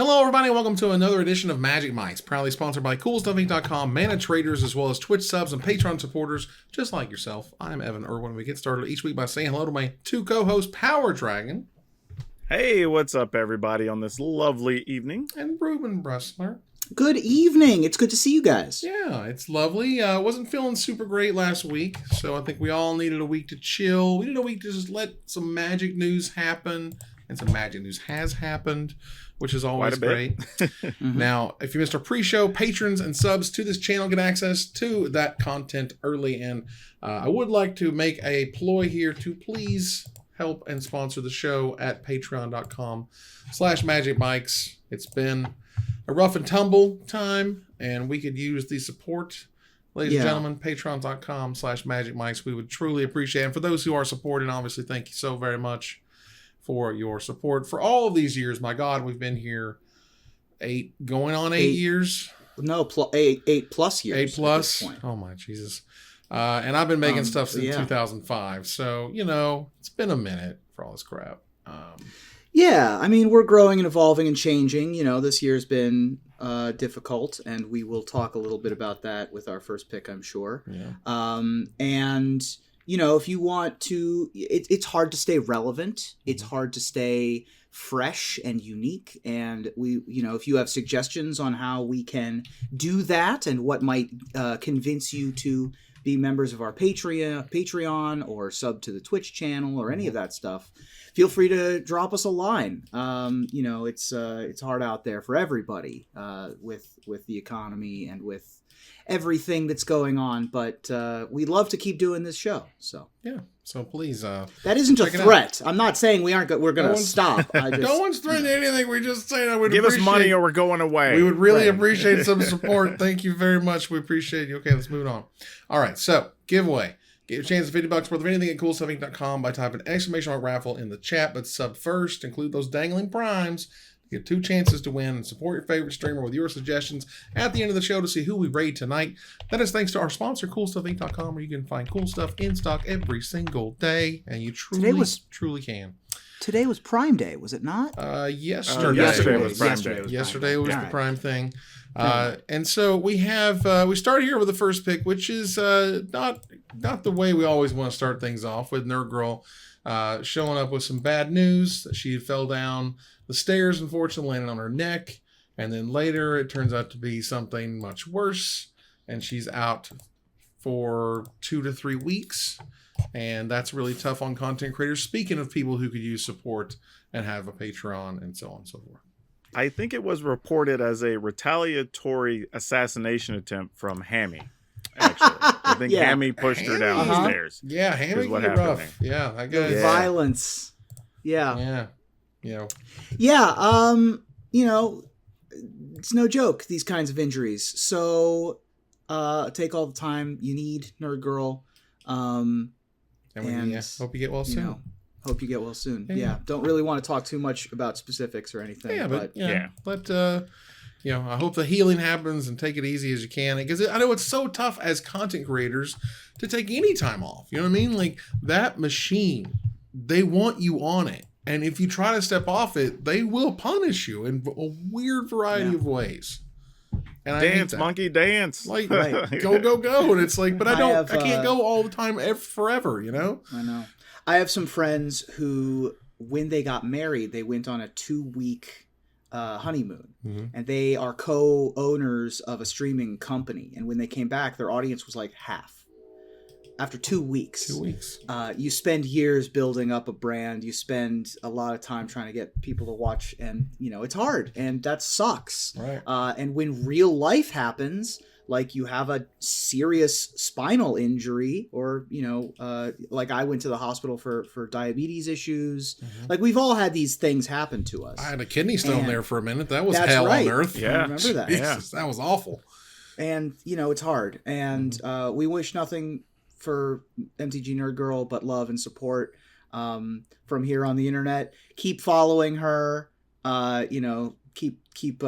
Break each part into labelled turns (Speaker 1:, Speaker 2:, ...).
Speaker 1: Hello, everybody. Welcome to another edition of Magic Mics, proudly sponsored by CoolStuffInc.com, Mana Traders, as well as Twitch subs and Patreon supporters, just like yourself. I'm Evan Irwin. We get started each week by saying hello to my two co-hosts, Power Dragon.
Speaker 2: Hey, what's up, everybody, on this lovely evening?
Speaker 1: And Ruben Bressler.
Speaker 3: Good evening. It's good to see you guys.
Speaker 1: Yeah, it's lovely. Wasn't feeling super great last week, so I think we all needed a week to chill. We needed a week to just let some Magic news happen, and some Magic news has happened, which is always great. Mm-hmm. Now, if you missed our pre-show, patrons and subs to this channel get access to that content early, and I would like to make a ploy here to please help and sponsor the show at patreon.com/magicmics. It's been a rough and tumble time, and we could use the support. Ladies and gentlemen, patreon.com/magicmics. We would truly appreciate it. And for those who are supporting, obviously, thank you so very much for your support for all of these years. My God, we've been here going on eight years.
Speaker 3: No, eight plus years.
Speaker 1: 8 plus. Oh my Jesus. And I've been making stuff since 2005. So, it's been a minute for all this crap.
Speaker 3: Yeah, I mean, we're growing and evolving and changing. This year's been difficult, and we will talk a little bit about that with our first pick, I'm sure.
Speaker 1: Yeah.
Speaker 3: And if you want to, it's hard to stay relevant. It's hard to stay fresh and unique. And if you have suggestions on how we can do that and what might convince you to be members of our Patreon or sub to the Twitch channel or any of that stuff, feel free to drop us a line. It's hard out there for everybody with the economy and with everything that's going on, but we love to keep doing this show. So
Speaker 1: so please,
Speaker 3: that isn't a threat. I'm not saying we're going to stop.
Speaker 1: No one's threatening anything. We're just saying I would
Speaker 2: give us money or we're going away.
Speaker 1: We would really appreciate some support. Thank you very much. We appreciate you. Okay, let's move on. All right, so giveaway. Get your chance at $50 worth of anything at CoolStuffInc.com by typing !raffle in the chat, but sub first. Include those dangling primes. You get 2 chances to win and support your favorite streamer with your suggestions at the end of the show to see who we raid tonight. That is thanks to our sponsor, CoolStuffInc.com, where you can find cool stuff in stock every single day, and you truly can.
Speaker 3: Today was Prime Day, was it not?
Speaker 1: Yesterday.
Speaker 2: Yesterday was Prime Day.
Speaker 1: Yesterday was the Prime thing. And so we have we start here with the first pick, which is not the way we always want to start things off, with NerdGirl showing up with some bad news that she fell down the stairs, unfortunately landing on her neck, and then later it turns out to be something much worse, and she's out for 2 to 3 weeks, and that's really tough on content creators. Speaking of people who could use support and have a Patreon and so on and so forth.
Speaker 2: I think it was reported as a retaliatory assassination attempt from Hammy. Actually, I think Hammy pushed her down the stairs.
Speaker 1: Yeah, Hammy can be rough.
Speaker 3: There.
Speaker 1: Yeah, I guess.
Speaker 3: Violence. Yeah. It's no joke, these kinds of injuries. So take all the time you need, NerdGirl.
Speaker 1: And hope you get well soon.
Speaker 3: Hope you get well soon. Yeah. Don't really want to talk too much about specifics or anything.
Speaker 1: But I hope the healing happens and take it easy as you can. Because I know it's so tough as content creators to take any time off. You know what I mean? Like, that machine, they want you on it. And if you try to step off it, they will punish you in a weird variety of ways. And
Speaker 2: dance, monkey, dance.
Speaker 1: Like, go. And it's like, but I can't go all the time forever, I know.
Speaker 3: I have some friends who, when they got married, they went on a 2-week honeymoon. Mm-hmm. And they are co-owners of a streaming company. And when they came back, their audience was like half. After 2 weeks.
Speaker 1: 2 weeks.
Speaker 3: You spend years building up a brand. You spend a lot of time trying to get people to watch. And, it's hard. And that sucks.
Speaker 1: Right.
Speaker 3: And when real life happens, like you have a serious spinal injury or, like I went to the hospital for diabetes issues. Mm-hmm. Like, we've all had these things happen to us.
Speaker 1: I had a kidney stone there for a minute. That was hell on earth.
Speaker 3: Yeah. I remember that.
Speaker 1: Jesus, that was awful.
Speaker 3: And, it's hard. And we wish nothing for MTGNerdGirl but love and support from here on the internet. Keep following her, keep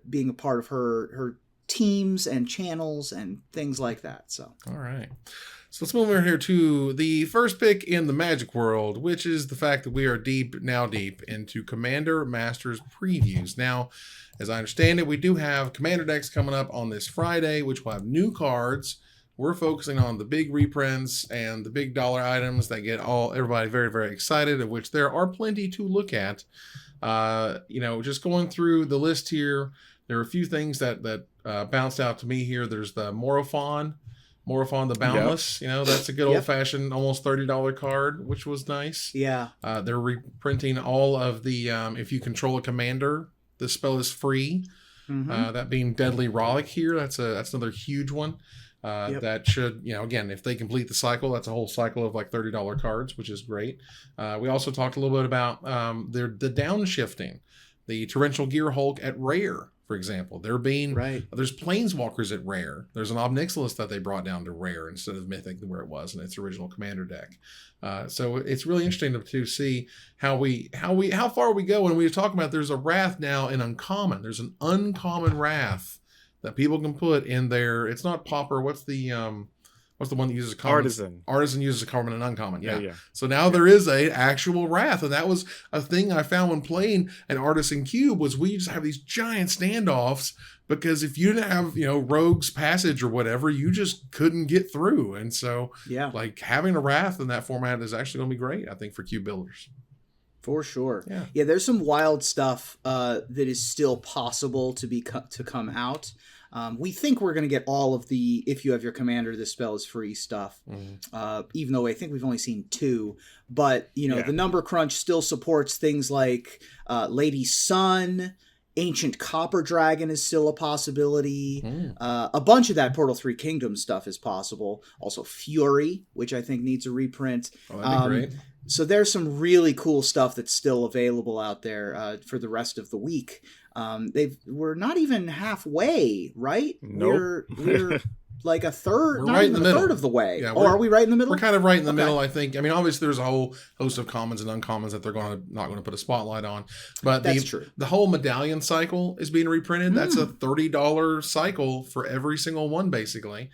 Speaker 3: being a part of her teams and channels and things like that. So
Speaker 1: all right, So let's move over here to the first pick in the Magic world, which is the fact that we are deep into Commander Masters previews. Now, as I understand it, we do have Commander decks coming up on this Friday, which will have new cards. We're focusing on the big reprints and the big dollar items that get everybody very, very excited, of which there are plenty to look at. Just going through the list here, there are a few things that bounced out to me here. There's the Morophon the Boundless. Yep. That's a good old-fashioned, almost $30 card, which was nice.
Speaker 3: Yeah.
Speaker 1: They're reprinting all of the, if you control a commander, the spell is free. Mm-hmm. That being Deadly Rollick here, that's another huge one. That should, again, if they complete the cycle, that's a whole cycle of like $30 cards, which is great. We also talked a little bit about the downshifting, the Torrential Gear Hulk at Rare, for example. There's Planeswalkers at Rare. There's an Obnixilis that they brought down to Rare instead of Mythic, where it was in its original Commander deck. So it's really interesting to see how far we go. When we talk about, there's a Wrath now in Uncommon. There's an Uncommon Wrath that people can put in there. It's not Pauper. What's the one that uses a common?
Speaker 2: Artisan.
Speaker 1: Artisan uses a common and uncommon.
Speaker 2: Yeah.
Speaker 1: So now there is a actual Wrath, and that was a thing I found when playing an Artisan Cube, was we just have these giant standoffs, because if you didn't have, Rogue's Passage or whatever, you just couldn't get through. And so like having a Wrath in that format is actually going to be great, I think, for Cube builders.
Speaker 3: For sure.
Speaker 1: Yeah,
Speaker 3: there's some wild stuff that is still possible to come out. We think we're going to get all of the, if you have your commander, this spell is free stuff. Even though I think we've only seen 2. But, the number crunch still supports things like Lady Sun. Ancient Copper Dragon is still a possibility. A bunch of that Portal 3 Kingdom stuff is possible. Also Fury, which I think needs a reprint.
Speaker 1: Oh, that'd be great.
Speaker 3: So there's some really cool stuff that's still available out there for the rest of the week. We're not even halfway, right?
Speaker 2: Nope.
Speaker 3: We're like a third,
Speaker 1: we're
Speaker 3: not
Speaker 1: right
Speaker 3: even
Speaker 1: in the
Speaker 3: a
Speaker 1: middle.
Speaker 3: third of the way.
Speaker 1: Yeah,
Speaker 3: are we right in the middle?
Speaker 1: We're kind of right in the middle, I think. I mean, obviously there's a whole host of commons and uncommons that they're not going to put a spotlight on. But
Speaker 3: that's true.
Speaker 1: The whole medallion cycle is being reprinted. That's a $30 cycle for every single one, basically,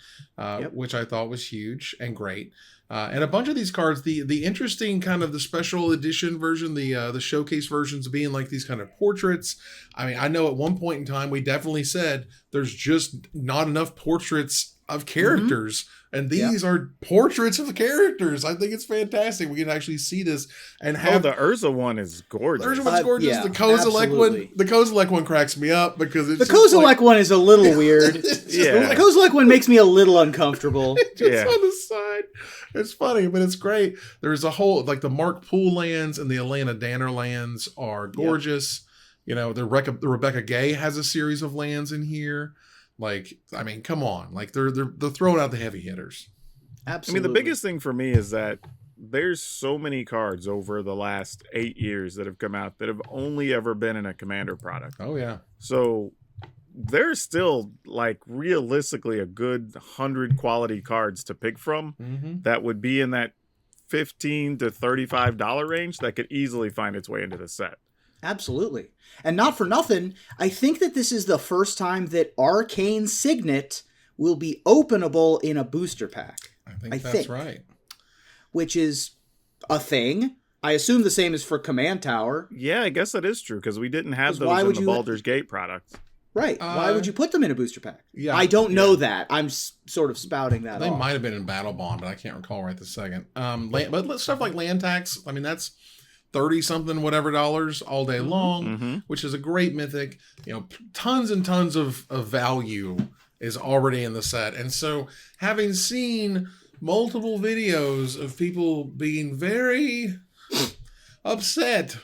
Speaker 1: which I thought was huge and great. And a bunch of these cards, the interesting kind of the special edition version, the showcase versions being like these kind of portraits. I mean, I know at one point in time we definitely said there's just not enough portraits of characters, and these are portraits of the characters. I think it's fantastic. We can actually see this and have
Speaker 2: the Urza one is gorgeous.
Speaker 1: The Urza one's gorgeous. The Kozilek one cracks me up because it's
Speaker 3: the Kozilek one is a little weird.
Speaker 2: The
Speaker 3: Kozilek one makes me a little uncomfortable.
Speaker 1: Just on the side. It's funny, but it's great. There's a whole, like the Mark Poole lands and the Elena Danner lands are gorgeous. The Rebecca Gay has a series of lands in here. Like, I mean, come on. Like they're throwing out the heavy hitters.
Speaker 3: Absolutely.
Speaker 2: I mean, the biggest thing for me is that there's so many cards over the last 8 years that have come out that have only ever been in a Commander product.
Speaker 1: Oh yeah.
Speaker 2: So there's still like realistically a good 100 quality cards to pick from that would be in that $15 to $35 range that could easily find its way into the set.
Speaker 3: Absolutely. And not for nothing, I think that this is the first time that Arcane Signet will be openable in a booster pack.
Speaker 1: I think that's right.
Speaker 3: Which is a thing. I assume the same is for Command Tower.
Speaker 2: Yeah, I guess that is true, because we didn't have those in the Baldur's Gate product.
Speaker 3: Right. Why would you put them in a booster pack?
Speaker 1: Yeah,
Speaker 3: I don't know that. I'm sort of spouting that
Speaker 1: They
Speaker 3: off.
Speaker 1: might have been in Battle Bond, but I can't recall right this second. But stuff like land tax, I mean, that's 30-something whatever dollars all day long, which is a great mythic. Tons and tons of value is already in the set. And so having seen multiple videos of people being very upset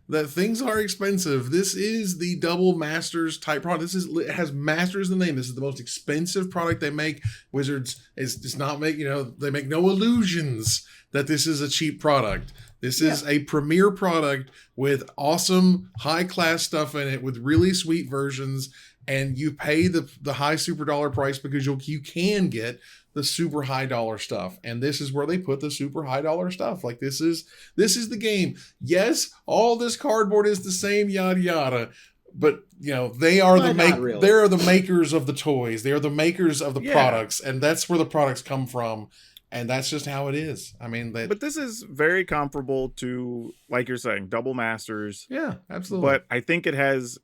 Speaker 1: that things are expensive, this is the double Masters type product. It has Masters in the name. This is the most expensive product they make. Wizards does not make, they make no illusions that this is a cheap product. This is a premier product with awesome high-class stuff in it, with really sweet versions, and you pay the high super dollar price because you can get the super high dollar stuff. And this is where they put the super high dollar stuff. Like this is the game. Yes, all this cardboard is the same, yada yada. But they are they're the makers of the toys. They are the makers of the products, and that's where the products come from. And that's just how it is. I mean,
Speaker 2: but this is very comparable to, like you're saying, Double Masters.
Speaker 1: Yeah, absolutely.
Speaker 2: But I think it has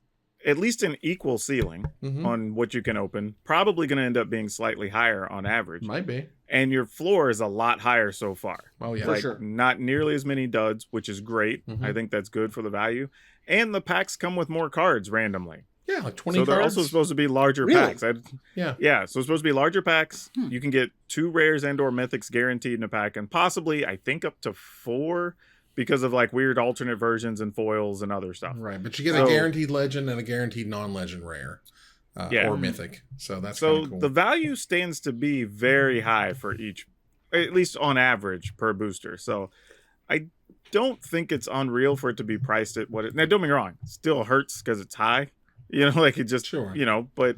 Speaker 2: at least an equal ceiling on what you can open. Probably going to end up being slightly higher on average.
Speaker 1: Might be.
Speaker 2: And your floor is a lot higher so far.
Speaker 1: Oh, yeah.
Speaker 3: For
Speaker 2: Like,
Speaker 3: sure.
Speaker 2: not nearly as many duds, which is great. I think that's good for the value. And the packs come with more cards randomly.
Speaker 1: Yeah, like 20
Speaker 2: So
Speaker 1: cards.
Speaker 2: they're also supposed to be larger
Speaker 3: Really?
Speaker 2: packs.
Speaker 1: Yeah.
Speaker 2: Yeah, so it's supposed to be larger packs. You can get 2 rares and or mythics guaranteed in a pack, and possibly, I think, up to 4 because of like weird alternate versions and foils and other stuff.
Speaker 1: Right, but you get a guaranteed legend and a guaranteed non-legend rare. Or mythic. So that's
Speaker 2: so
Speaker 1: cool.
Speaker 2: the value stands to be very high for each, at least on average per booster. So I don't think it's unreal for it to be priced at what it. Now, don't get me wrong, it still hurts because it's high. You know, like it just, you know, but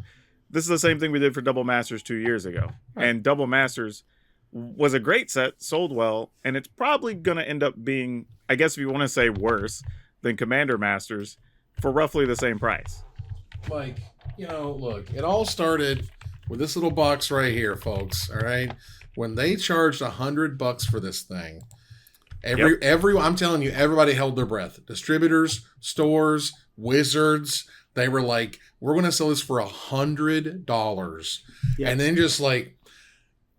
Speaker 2: this is the same thing we did for Double Masters 2 years ago. Right. And Double Masters was a great set, sold well, and it's probably going to end up being, I guess if you want to say worse than Commander Masters, for roughly the same price.
Speaker 1: Like, you know, look, it all started with this little box right here, folks, all right? When they charged $100 for this thing, I'm telling you, everybody held their breath. Distributors, stores, wizards, they were like, we're going to sell this for $100. Yeah. And then just like,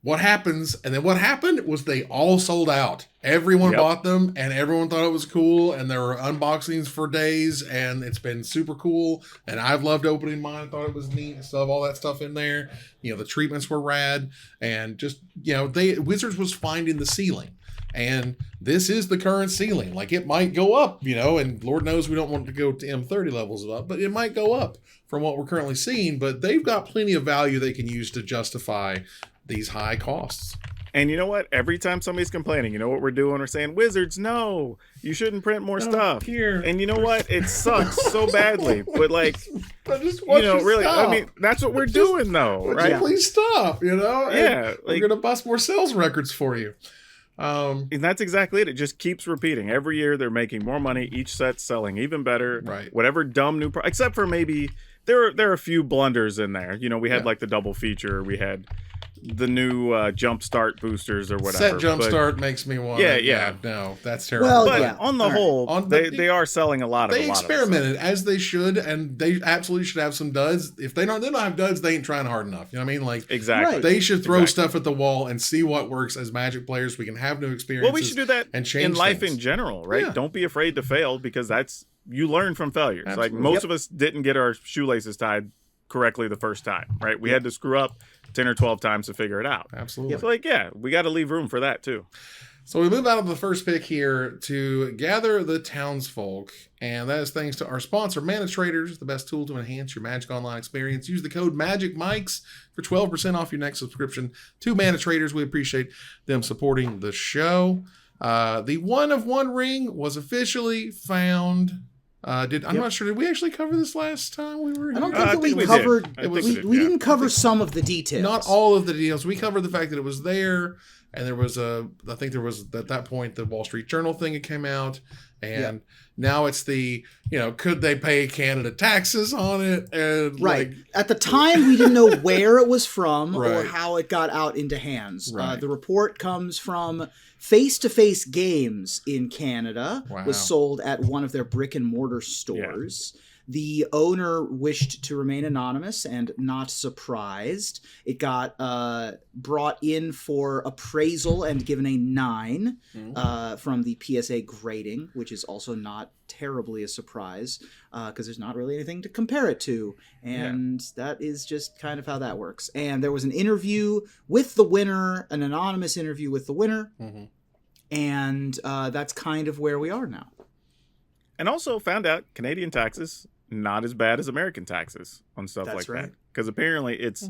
Speaker 1: what happens? And then what happened was they all sold out. Everyone bought them and everyone thought it was cool. And there were unboxings for days and it's been super cool. And I've loved opening mine. Thought it was neat and stuff, all that stuff in there. You know, the treatments were rad and just, you know, Wizards was finding the ceiling. And this is the current ceiling. Like it might go up, you know, and Lord knows we don't want to go to M30 levels up, but it might go up from what we're currently seeing. But they've got plenty of value they can use to justify these high costs.
Speaker 2: And you know what? Every time somebody's complaining, you know what we're doing? We're saying, Wizards, no, you shouldn't print more stuff.
Speaker 1: Here.
Speaker 2: And you know what? It sucks so badly. But like,
Speaker 1: just
Speaker 2: you know, really, stop. I mean, that's what we're doing though, right?
Speaker 1: Please stop, you know?
Speaker 2: Yeah.
Speaker 1: Like, we're going to bust more sales records for you.
Speaker 2: And that's exactly it. It just keeps repeating. Every year they're making more money. Each set's selling even better.
Speaker 1: Right.
Speaker 2: Whatever dumb new except for maybe there are a few blunders in there. You know, we had like the double feature. We had the new jumpstart boosters or whatever.
Speaker 1: Set jumpstart makes me want.
Speaker 2: Yeah.
Speaker 1: No, that's terrible.
Speaker 3: Well,
Speaker 2: but on the whole, they are selling a lot of.
Speaker 1: They experimented as they should, and they absolutely should have some duds. If they don't have duds, they ain't trying hard enough. You know what I mean? Like
Speaker 2: exactly.
Speaker 1: They should throw stuff at the wall and see what works. As Magic players, we can have new experiences.
Speaker 2: Well, we should do that
Speaker 1: and change
Speaker 2: in life
Speaker 1: things.
Speaker 2: in general, right? Yeah. Don't be afraid to fail because that's you learn from failures.
Speaker 1: Absolutely.
Speaker 2: Like most of us didn't get our shoelaces tied correctly the first time, right? We had to screw up 10 or 12 times to figure it out.
Speaker 1: Absolutely.
Speaker 2: So like, we got to leave room for that too.
Speaker 1: So we move out of the first pick here to gather the Townsfolk, and that is thanks to our sponsor, Mana Traders, the best tool to enhance your Magic Online experience. Use the code MAGICMICS for 12% off your next subscription to Mana Traders. We appreciate them supporting the show. The One of One ring was officially found. I'm not sure. Did we actually cover this last time we were here?
Speaker 3: I don't think that we covered. We didn't cover some of the details.
Speaker 1: Not all of the details. We covered the fact that it was there, and there was I think there was at that point the Wall Street Journal thing that came out, and now it's the could they pay Canada taxes on it? And
Speaker 3: right. At the time, we didn't know where it was from or
Speaker 1: Right.
Speaker 3: how it got out into hands.
Speaker 1: Right.
Speaker 3: The report comes from Face-to-Face Games in Canada.
Speaker 1: Wow.
Speaker 3: Was sold at one of their brick and mortar stores. The owner wished to remain anonymous and not surprised. It got brought in for appraisal and given a 9 from the PSA grading, which is also not terribly a surprise because there's not really anything to compare it to. And that is just kind of how that works. And there was an interview with the winner, an anonymous interview with the winner. Mm-hmm. And that's kind of where we are now.
Speaker 2: And also found out Canadian taxes not as bad as American taxes on stuff
Speaker 3: That's
Speaker 2: like
Speaker 3: right.
Speaker 2: that. Because apparently it's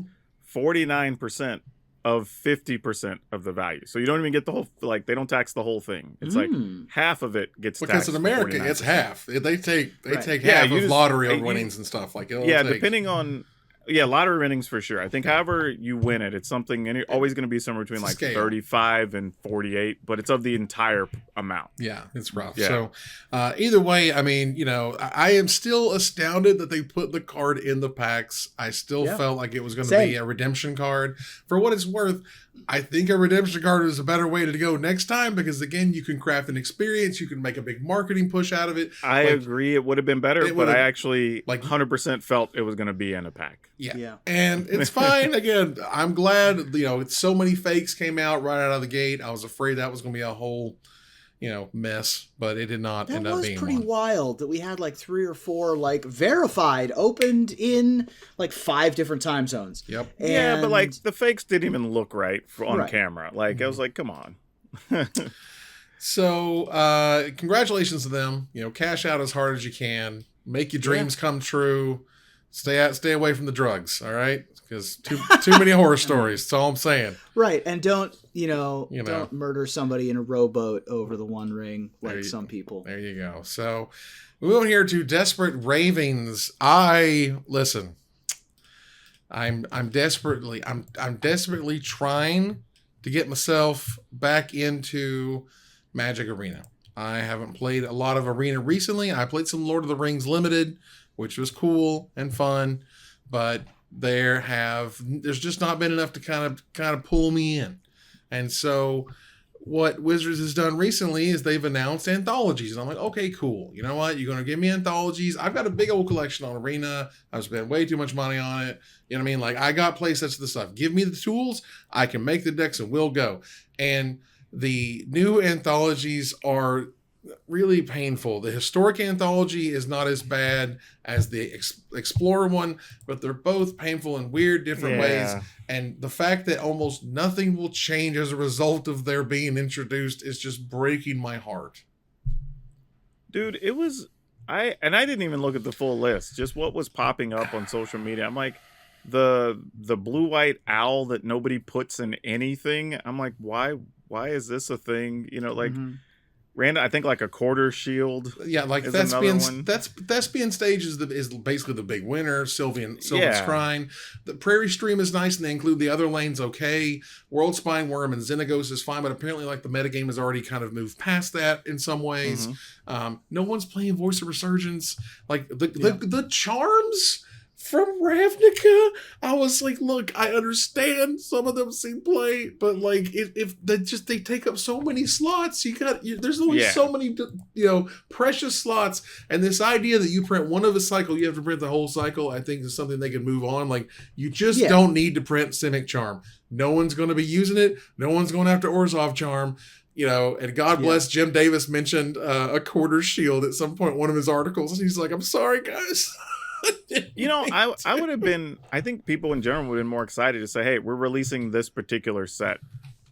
Speaker 2: 49% of 50% of the value. So you don't even get the whole, like they don't tax the whole thing. It's like half of it gets
Speaker 1: because
Speaker 2: taxed.
Speaker 1: in America
Speaker 2: 49%.
Speaker 1: it's half. They take
Speaker 3: Right.
Speaker 1: half of
Speaker 2: just-
Speaker 1: lottery winnings and stuff like it.
Speaker 2: Depending on Yeah, lottery winnings for sure. I think however you win it, it's something, and it's always going to be somewhere between like
Speaker 1: scale.
Speaker 2: 35 and 48, but it's of the entire amount.
Speaker 1: Yeah, it's rough.
Speaker 2: Yeah.
Speaker 1: So either way, I mean, I am still astounded that they put the card in the packs. I still felt like it was going to be a redemption card. For what it's worth, I think a redemption card is a better way to go next time because, again, you can craft an experience. You can make a big marketing push out of it.
Speaker 2: I agree it would have been better, but I actually 100% felt it was going to be in a pack.
Speaker 1: Yeah. And it's fine. Again, I'm glad, so many fakes came out right out of the gate. I was afraid that was going to be a whole, mess, but it did not end up being one.
Speaker 3: That was pretty wild that we had like 3 or 4 like verified opened in like 5 different time zones.
Speaker 1: Yep.
Speaker 2: Yeah, but like the fakes didn't even look right on camera. Like I was like, come on.
Speaker 1: So, congratulations to them. Cash out as hard as you can. Make your dreams come true. Stay away from the drugs, all right? Because too many horror stories. That's all I'm saying.
Speaker 3: Right, and don't don't murder somebody in a rowboat over the One Ring like some people.
Speaker 1: There you go. So we move on here to Desperate Ravings. Listen. I'm desperately trying to get myself back into Magic Arena. I haven't played a lot of Arena recently. I played some Lord of the Rings Limited, which was cool and fun, but there's just not been enough to kind of pull me in. And so what Wizards has done recently is they've announced anthologies. And I'm like, okay, cool. You know what? You're going to give me anthologies. I've got a big old collection on Arena. I've spent way too much money on it. You know what I mean? Like, I got play sets of the stuff. Give me the tools. I can make the decks and we'll go. And the new anthologies are really painful. The historic anthology is not as bad as the Explorer one, but they're both painful in weird different ways. And the fact that almost nothing will change as a result of their being introduced is just breaking my heart.
Speaker 2: Dude, I didn't even look at the full list, just what was popping up on social media. I'm like, the blue-white owl that nobody puts in anything. I'm like, why is this a thing? Random, I think like a quarter shield.
Speaker 1: Yeah, like Thespian Stage is basically the big winner. Sylvan Shrine. The Prairie Stream is nice, and they include the other lanes. Okay, World Spine Worm and Xenagos is fine, but apparently like the metagame has already kind of moved past that in some ways. No one's playing Voice of Resurgence. Like the charms from Ravnica, I was like, look, I understand some of them seem play, but like if they take up so many slots, there's only so many precious slots, and this idea that you print one of a cycle, you have to print the whole cycle, I think is something they can move on. Like, you just don't need to print Simic Charm. No one's going to be using it. No one's going after Orzhov Charm. And God bless Jim Davis mentioned a quarter shield at some point in one of his articles, and he's like, I'm sorry, guys.
Speaker 2: I would have been, I think people in general would have been more excited to say, hey, we're releasing this particular set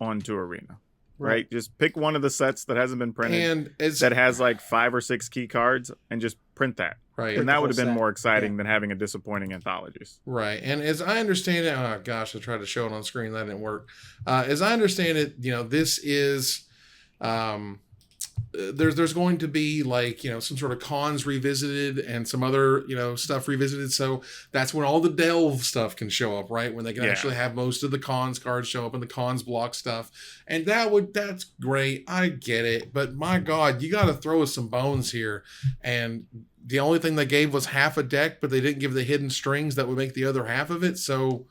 Speaker 2: onto Arena, right? Just pick one of the sets that hasn't been printed and that has like 5 or 6 key cards and just print that. Right. And that would have been more exciting than having a disappointing anthologies.
Speaker 1: Right. And as I understand it, oh gosh, I tried to show it on screen. That didn't work. As I understand it, this is, there's going to be like some sort of cons revisited and some other stuff revisited, so that's when all the delve stuff can show up, right? When they can actually have most of the cons cards show up and the cons block stuff, and that's great. I get it, but my God, you got to throw us some bones here. And the only thing they gave was half a deck, but they didn't give the hidden strings that would make the other half of it. So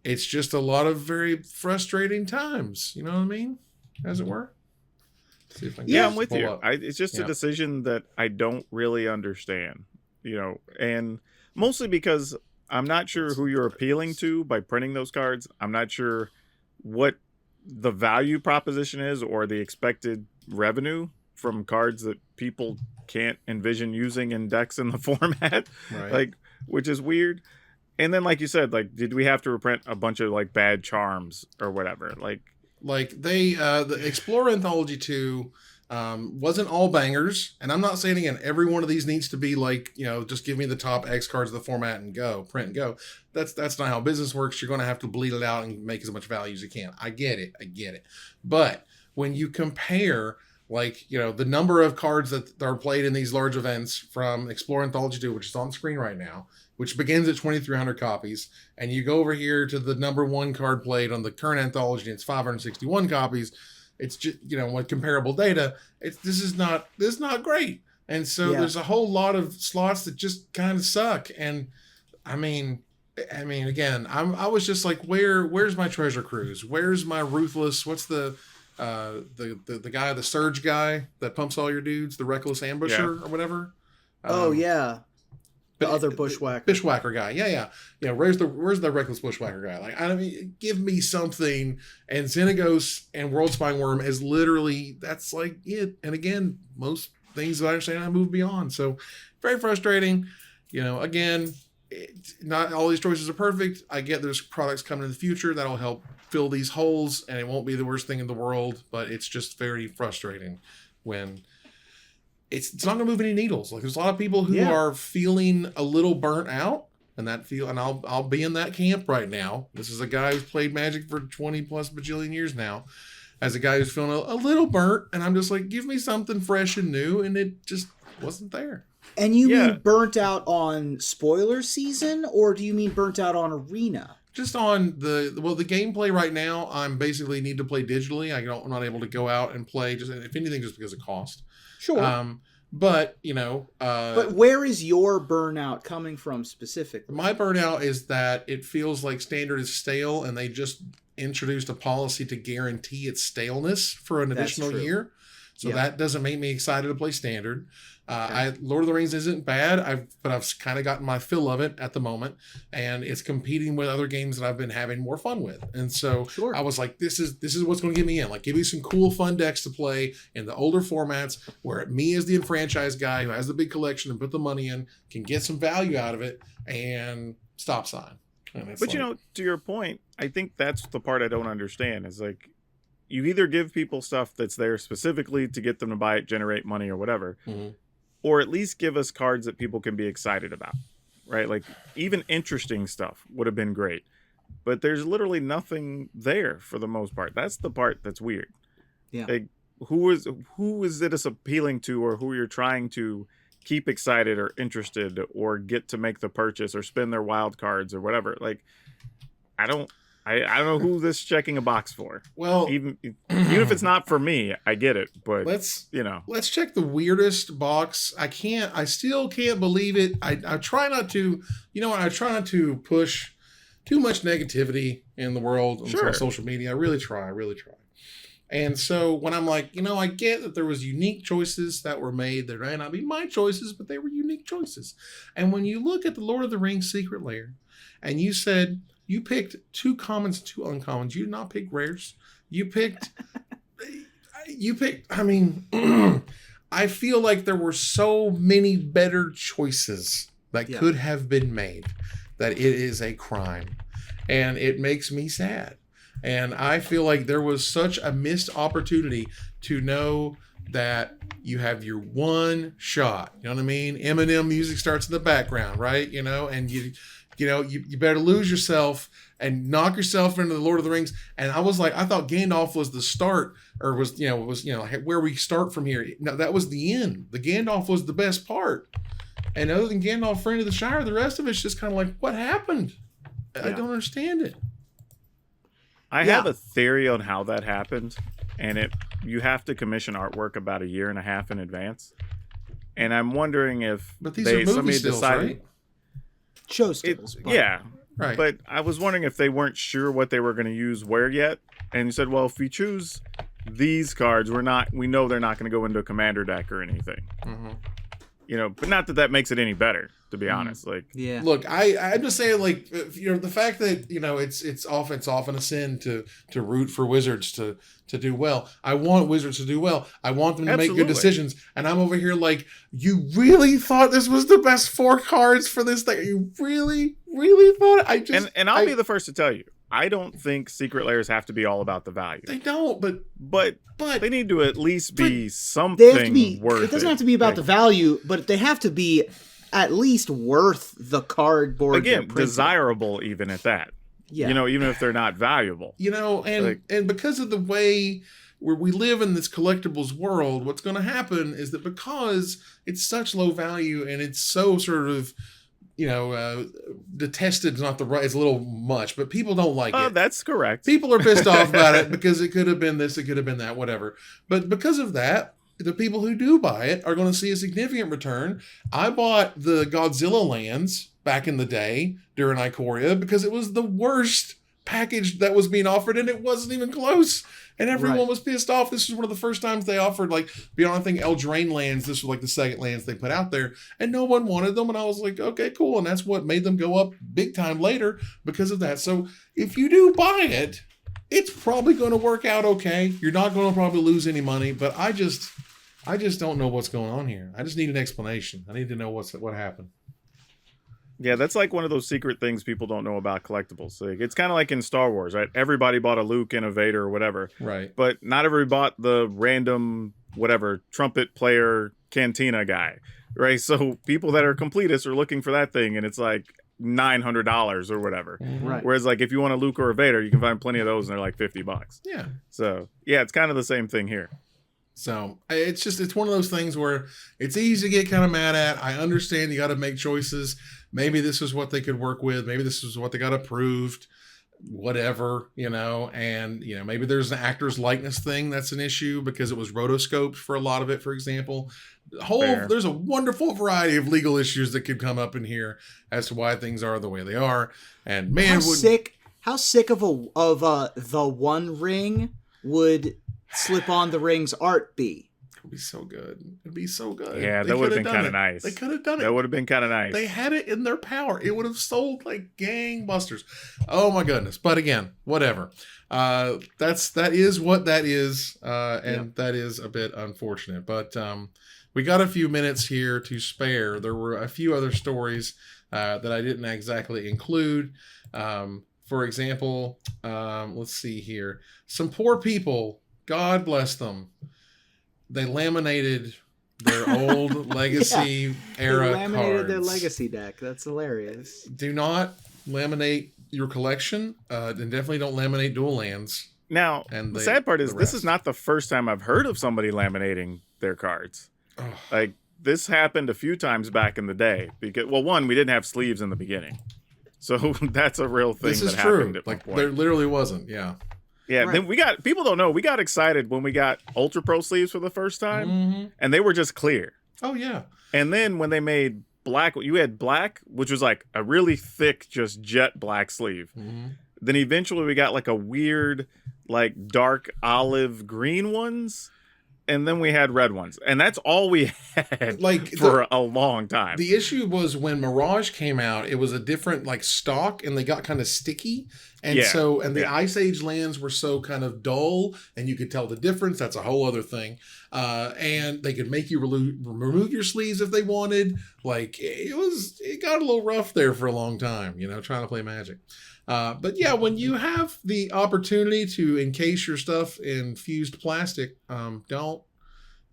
Speaker 1: it's just a lot of very frustrating times. You know what I mean? As it were.
Speaker 2: I'm with you. It's just a decision that I don't really understand, and mostly because I'm not sure who you're appealing to by printing those cards. I'm not sure what the value proposition is or the expected revenue from cards that people can't envision using in decks in the format, like, which is weird. And then, like you said, like, did we have to reprint a bunch of like bad charms or whatever? Like
Speaker 1: they, the Explorer Anthology 2 wasn't all bangers. And I'm not saying, again, every one of these needs to be like, just give me the top X cards of the format and go, print and go. That's not how business works. You're going to have to bleed it out and make as much value as you can. I get it. But when you compare Like, the number of cards that are played in these large events from Explore Anthology 2, which is on screen right now, which begins at 2,300 copies. And you go over here to the number one card played on the current anthology, and it's 561 copies. It's just, with comparable data, this is not great. And so there's a whole lot of slots that just kind of suck. And I mean, again, I was just like, where's my treasure cruise? Where's my ruthless? What's the guy, the surge guy that pumps all your dudes, the reckless ambusher or whatever?
Speaker 3: The other
Speaker 1: bushwhacker guy. Yeah. Where's the reckless bushwhacker guy? Like, I mean, give me something. And Xenagos and World Spine Worm is literally, that's like it. And again, most things that I understand I move beyond. So very frustrating. Again, not all these choices are perfect. I get there's products coming in the future that'll help fill these holes, and it won't be the worst thing in the world, but it's just very frustrating when it's not going to move any needles. Like, there's a lot of people who are feeling a little burnt out, and I'll be in that camp right now. This is a guy who's played Magic for 20 plus bajillion years now, as a guy who's feeling a little burnt, and I'm just like, give me something fresh and new, and it just wasn't there.
Speaker 3: And you mean burnt out on spoiler season, or do you mean burnt out on Arena?
Speaker 1: Just on the gameplay right now, I'm basically need to play digitally. I'm not able to go out and play, just if anything, just because of cost.
Speaker 3: Sure.
Speaker 1: But
Speaker 3: where is your burnout coming from specifically?
Speaker 1: My burnout is that it feels like Standard is stale, and they just introduced a policy to guarantee its staleness for an additional year. So that doesn't make me excited to play Standard. Lord of the Rings isn't bad, but I've kind of gotten my fill of it at the moment, and it's competing with other games that I've been having more fun with. And so I was like, this is what's going to get me in. Like, give me some cool, fun decks to play in the older formats, where me as the enfranchised guy who has the big collection and put the money in can get some value out of it, and stop sign.
Speaker 2: But to your point, I think that's the part I don't understand. Is like, you either give people stuff that's there specifically to get them to buy it, generate money, or whatever. Mm-hmm. Or at least give us cards that people can be excited about, right? Like, even interesting stuff would have been great. But there's literally nothing there for the most part. That's the part that's weird.
Speaker 3: Yeah.
Speaker 2: Like, who is it appealing to, or who you're trying to keep excited or interested, or get to make the purchase or spend their wild cards or whatever? Like, I don't know who this checking a box for. Well, even if it's not for me, I get it. But let's
Speaker 1: check the weirdest box. I still can't believe it. I try not to, I try not to push too much negativity in the world on social media. I really try. And so when I'm like, I get that there was unique choices that were made. They may not be my choices, but they were unique choices. And when you look at the Lord of the Rings Secret Lair, and you said, you picked 2 commons, 2 uncommons. You did not pick rares. You picked, I mean, I feel like there were so many better choices that could have been made that it is a crime. And it makes me sad. And I feel like there was such a missed opportunity to know that you have your one shot. You know what I mean? Eminem music starts in the background, right? And you better lose yourself and knock yourself into the Lord of the Rings. And I was like, I thought Gandalf was the start, or was where we start from here. No, that was the end. The Gandalf was the best part. And other than Gandalf, Friend of the Shire, the rest of it's just kind of like, what happened? I don't understand it.
Speaker 2: I have a theory on how that happened, and you have to commission artwork about 1.5 years in advance. And I'm wondering if
Speaker 1: these are movie stills, right?
Speaker 3: Show stills.
Speaker 2: Right. But I was wondering if they weren't sure what they were going to use where yet. And you said, well, if we choose these cards, we know they're not going to go into a commander deck or anything. Mm-hmm. But not that makes it any better, to be honest. Like,
Speaker 1: look, I'm just saying, like, the fact that it's often a sin to root for Wizards to do well. I want Wizards to do well. I want them to make good decisions. And I'm over here like, you really thought this was the best 4 cards for this thing? You really, really thought it?
Speaker 2: I'll be the first to tell you, I don't think Secret Lairs have to be all about the value.
Speaker 1: They don't, but
Speaker 2: they need to at least be something worth it.
Speaker 3: It doesn't have to be about the value, but they have to be at least worth the cardboard.
Speaker 2: Again, desirable even at that. Yeah. Even if they're not valuable.
Speaker 1: And because of the way where we live in this collectibles world, what's going to happen is that because it's such low value and it's so sort of, detested is not the right, it's a little much, but people don't like it.
Speaker 2: That's correct.
Speaker 1: People are pissed off about it because it could have been this, it could have been that, whatever. But because of that, the people who do buy it are going to see a significant return. I bought the Godzilla lands back in the day during Ikoria because it was the worst package that was being offered, and it wasn't even close. And everyone was pissed off. This was one of the first times they offered, like, beyond, I think, Eldraine lands. This was like the second lands they put out there. And no one wanted them. And I was like, okay, cool. And that's what made them go up big time later because of that. So if you do buy it, it's probably going to work out okay. You're not going to probably lose any money. But I just don't know what's going on here. I just need an explanation. I need to know what happened.
Speaker 2: Yeah, that's like one of those secret things people don't know about collectibles. Like, it's kind of like in Star Wars, right? Everybody bought a Luke and a Vader or whatever.
Speaker 1: Right.
Speaker 2: But not everybody bought the random, whatever, trumpet player cantina guy, right? So people that are completists are looking for that thing, and it's like $900 or whatever.
Speaker 3: Right.
Speaker 2: Whereas, like, if you want a Luke or a Vader, you can find plenty of those, and they're like $50.
Speaker 1: Yeah.
Speaker 2: So, yeah, it's kind of the same thing here.
Speaker 1: So it's one of those things where it's easy to get kind of mad at. I understand you got to make choices. Maybe this is what they could work with. Maybe this is what they got approved, whatever, and, maybe there's an actor's likeness thing that's an issue because it was rotoscoped for a lot of it, for example. There's a wonderful variety of legal issues that could come up in here as to why things are the way they are. And man,
Speaker 3: how sick of the One Ring would Slip on the Ring's art be?
Speaker 1: It'd be so good. It'd be so good.
Speaker 2: Yeah, that would have been kind of nice.
Speaker 1: They could have done it.
Speaker 2: That would have been kind of nice.
Speaker 1: They had it in their power. It would have sold like gangbusters. Oh my goodness. But again, whatever. That is what that is. That is a bit unfortunate. But we got a few minutes here to spare. There were a few other stories that I didn't exactly include. For example, let's see here. Some poor people, God bless them, they laminated their old legacy era cards. They laminated
Speaker 3: their legacy deck. That's hilarious.
Speaker 1: Do not laminate your collection, and definitely don't laminate dual lands.
Speaker 2: Now, the sad part is this is not the first time I've heard of somebody laminating their cards. Oh. Like, this happened a few times back in the day. Because, well, one, we didn't have sleeves in the beginning. So that's a real thing that happened at one point.
Speaker 1: There literally wasn't, yeah.
Speaker 2: Yeah, right. Then people don't know, we got excited when we got Ultra Pro sleeves for the first time, and they were just clear.
Speaker 1: Oh, yeah.
Speaker 2: And then when they made black, you had black, which was like a really thick, just jet black sleeve. Mm-hmm. Then eventually we got like a weird, like dark olive green ones. And then we had red ones. And that's all we had for a long time.
Speaker 1: The issue was when Mirage came out, it was a different like stock and they got kind of sticky. And the Ice Age lands were so kind of dull and you could tell the difference. That's a whole other thing. And they could make you remove your sleeves if they wanted. Like it got a little rough there for a long time, trying to play Magic. But yeah, when you have the opportunity to encase your stuff in fused plastic, don't.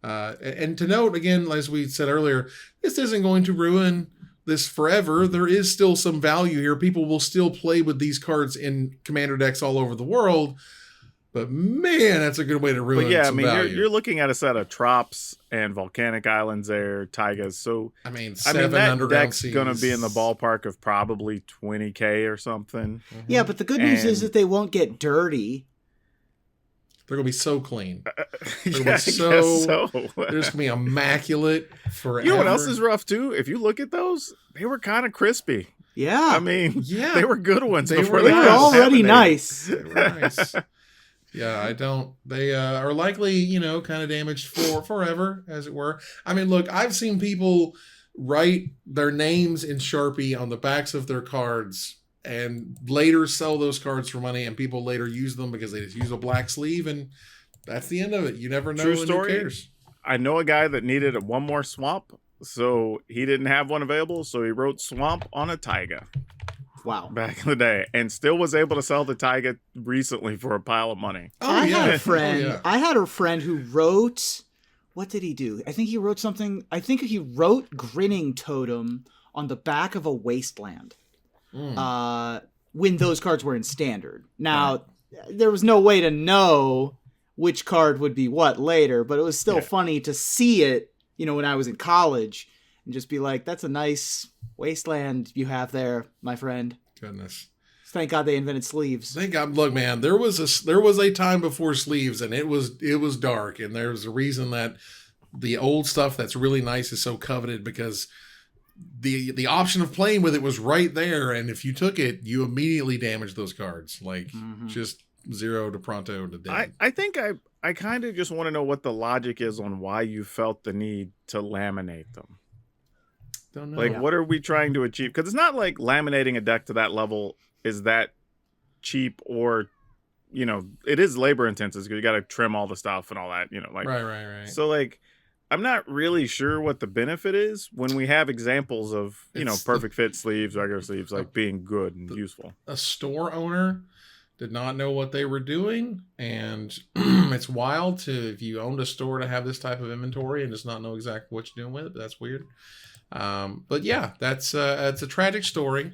Speaker 1: And to note, again, as we said earlier, this isn't going to ruin this forever. There is still some value here. People will still play with these cards in Commander decks all over the world. But man, that's a good way to ruin some value.
Speaker 2: You're looking at a set of Trops and Volcanic Islands there, Taigas. So
Speaker 1: seven
Speaker 2: that deck's going to be in the ballpark of probably 20K or something.
Speaker 3: Mm-hmm. Yeah, but the good news is that they won't get dirty.
Speaker 1: They're going to be so clean.
Speaker 2: They're going to
Speaker 1: be immaculate forever.
Speaker 2: You know what else is rough too? If you look at those, they were kind of crispy.
Speaker 3: Yeah.
Speaker 2: They were good ones.
Speaker 3: They were already nice.
Speaker 1: They were nice. Yeah, they are likely, kind of damaged forever, as it were. Look, I've seen people write their names in Sharpie on the backs of their cards and later sell those cards for money, and people later use them because they just use a black sleeve, and that's the end of it. You never know.
Speaker 2: True story. Who cares? I know a guy that needed one more swamp, so he didn't have one available, so he wrote swamp on a taiga.
Speaker 3: Wow.
Speaker 2: Back in the day, and still was able to sell the taiga recently for a pile of money.
Speaker 3: I had a friend who wrote, what did he do? I think he wrote Grinning Totem on the back of a Wasteland. When those cards were in Standard. Now, there was no way to know which card would be what later, but it was still funny to see it, when I was in college and just be like, that's a nice wasteland you have there, my friend.
Speaker 1: Goodness.
Speaker 3: Thank God they invented sleeves.
Speaker 1: Thank God. Look, man, there was a time before sleeves, and it was dark, and there's a reason that the old stuff that's really nice is so coveted, because the option of playing with it was right there, and if you took it, you immediately damaged those cards. Like just 0 to pronto to dead.
Speaker 2: I think I kind of just want to know what the logic is on why you felt the need to laminate them.
Speaker 1: Don't know.
Speaker 2: Like, what are we trying to achieve? Because it's not like laminating a deck to that level is that cheap, or it is labor intensive because you got to trim all the stuff and all that, like
Speaker 1: right.
Speaker 2: So like, I'm not really sure what the benefit is when we have examples of perfect fit sleeves, regular sleeves, like being good and useful.
Speaker 1: A store owner did not know what they were doing, and it's wild if you owned a store to have this type of inventory and just not know exactly what you're doing with it. But that's weird. But yeah, it's a tragic story.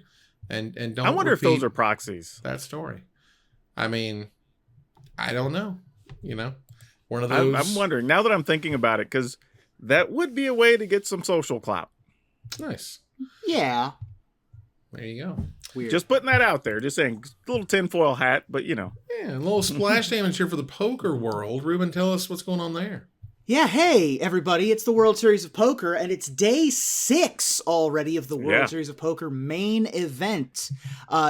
Speaker 1: And don't.
Speaker 2: I wonder if those are proxies.
Speaker 1: That story. I mean, I don't know. One of those.
Speaker 2: I'm wondering now that I'm thinking about it, because that would be a way to get some social clout.
Speaker 1: Nice.
Speaker 3: Yeah.
Speaker 1: There you go.
Speaker 3: Weird.
Speaker 2: Just putting that out there. Just saying, little tinfoil hat, but
Speaker 1: Yeah, a little splash damage here for the poker world. Ruben, tell us what's going on there.
Speaker 3: Yeah, hey, everybody, it's the World Series of Poker, and it's day 6 already of the World Series of Poker main event.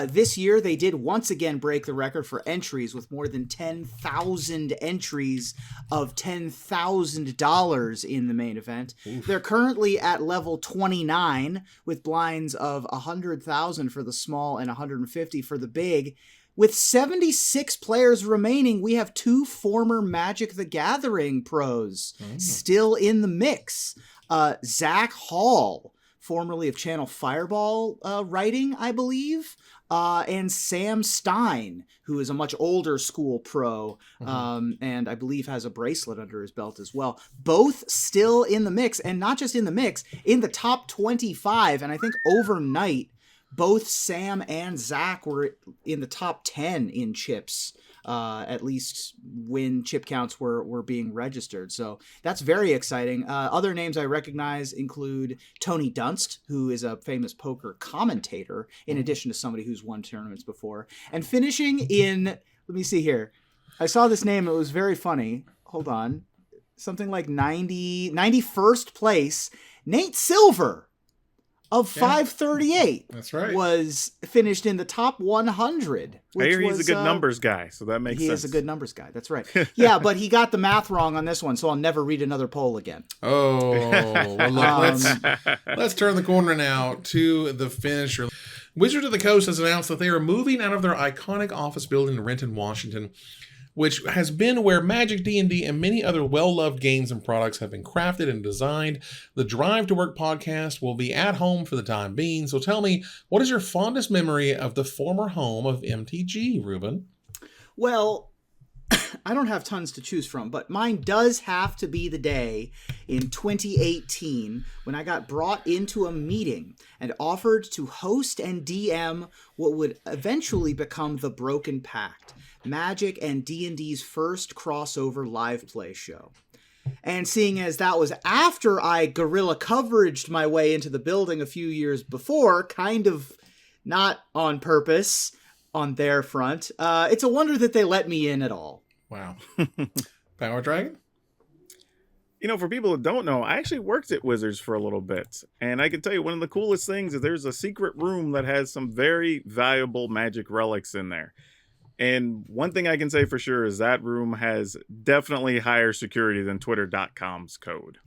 Speaker 3: This year, they did once again break the record for entries with more than 10,000 entries of $10,000 in the main event. Oof. They're currently at level 29 with blinds of 100,000 for the small and 150 for the big. With 76 players remaining, we have 2 former Magic the Gathering pros still in the mix. Zach Hall, formerly of Channel Fireball writing, I believe, and Sam Stein, who is a much older school pro, and I believe has a bracelet under his belt as well. Both still in the mix, and not just in the mix, in the top 25, and I think overnight, both Sam and Zach were in the top 10 in chips, at least when chip counts were being registered. So that's very exciting. Other names I recognize include Tony Dunst, who is a famous poker commentator, in addition to somebody who's won tournaments before. And finishing in, let me see here. I saw this name. It was very funny. Hold on. Something like 91st place. Nate Silver of 538.
Speaker 1: That's right.
Speaker 3: Was finished in the top 100.
Speaker 2: I hear he's a good numbers guy, so that makes sense.
Speaker 3: He is a good numbers guy. That's right. Yeah, but he got the math wrong on this one, so I'll never read another poll again.
Speaker 1: Oh, well, look, let's turn the corner now to the finisher. Wizards of the Coast has announced that they are moving out of their iconic office building in Renton, Washington, which has been where Magic, D&D, and many other well-loved games and products have been crafted and designed. The Drive to Work podcast will be at home for the time being. So tell me, what is your fondest memory of the former home of MTG, Ruben?
Speaker 3: Well, I don't have tons to choose from, but mine does have to be the day in 2018 when I got brought into a meeting and offered to host and DM what would eventually become the Broken Pact, Magic and D&D's first crossover live play show. And seeing as that was after I guerrilla coveraged my way into the building a few years before, kind of not on purpose on their front, it's a wonder that they let me in at all.
Speaker 1: Wow. Power Dragon?
Speaker 2: For people that don't know, I actually worked at Wizards for a little bit. And I can tell you one of the coolest things is there's a secret room that has some very valuable Magic relics in there. And one thing I can say for sure is that room has definitely higher security than Twitter.com's code.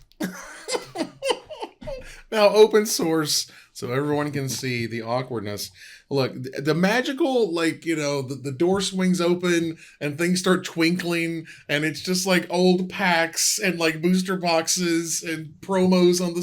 Speaker 1: Now, open source, so everyone can see the awkwardness. Look, the magical, the door swings open and things start twinkling, and it's just like old packs and booster boxes and promos on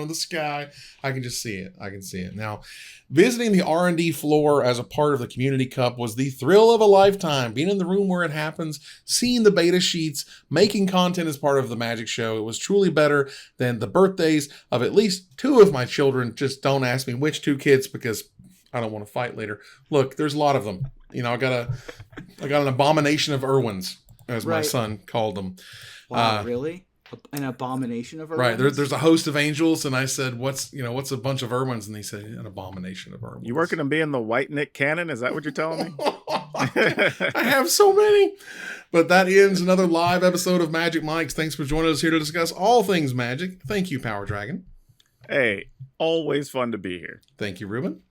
Speaker 1: the sky. I can just see it. I can see it. Now, visiting the R&D floor as a part of the Community Cup was the thrill of a lifetime. Being in the room where it happens, seeing the beta sheets, making content as part of the Magic show. It was truly better than the birthdays of at least 2 of my children. Just don't ask me which 2 kids because I don't want to fight later. Look, there's a lot of them. I got an abomination of Irwins. as my son called them.
Speaker 3: Wow, really? An abomination of Irwins?
Speaker 1: Right. There's a host of angels, and I said, what's a bunch of Irwins? And he said, an abomination of Irwins.
Speaker 2: You working on being the white Nick Cannon? Is that what you're telling me?
Speaker 1: I have so many. But that ends another live episode of Magic Mike's. Thanks for joining us here to discuss all things Magic. Thank you, Power Dragon.
Speaker 2: Hey, always fun to be here.
Speaker 1: Thank you, Ruben.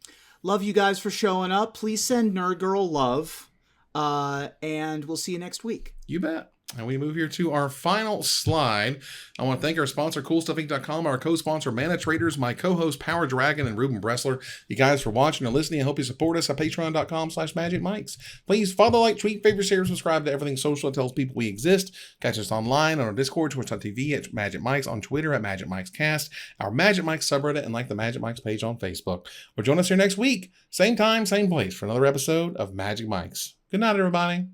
Speaker 3: Love you guys for showing up. Please send NerdGirl love. And we'll see you next week.
Speaker 1: You bet. And we move here to our final slide. I want to thank our sponsor, CoolStuffInc.com, our co-sponsor, Mana Traders, my co-host, Power Dragon, and Ruben Bressler. You guys for watching and listening. I hope you support us at patreon.com/magicmikes. Please follow, like, tweet, favorite, share, subscribe to everything social that tells people we exist. Catch us online on our Discord, twitch.tv at Magic Mikes, on Twitter at Magic Mikes Cast, our Magic Mikes subreddit, and like the Magic Mikes page on Facebook. Or join us here next week, same time, same place, for another episode of Magic Mikes. Good night, everybody.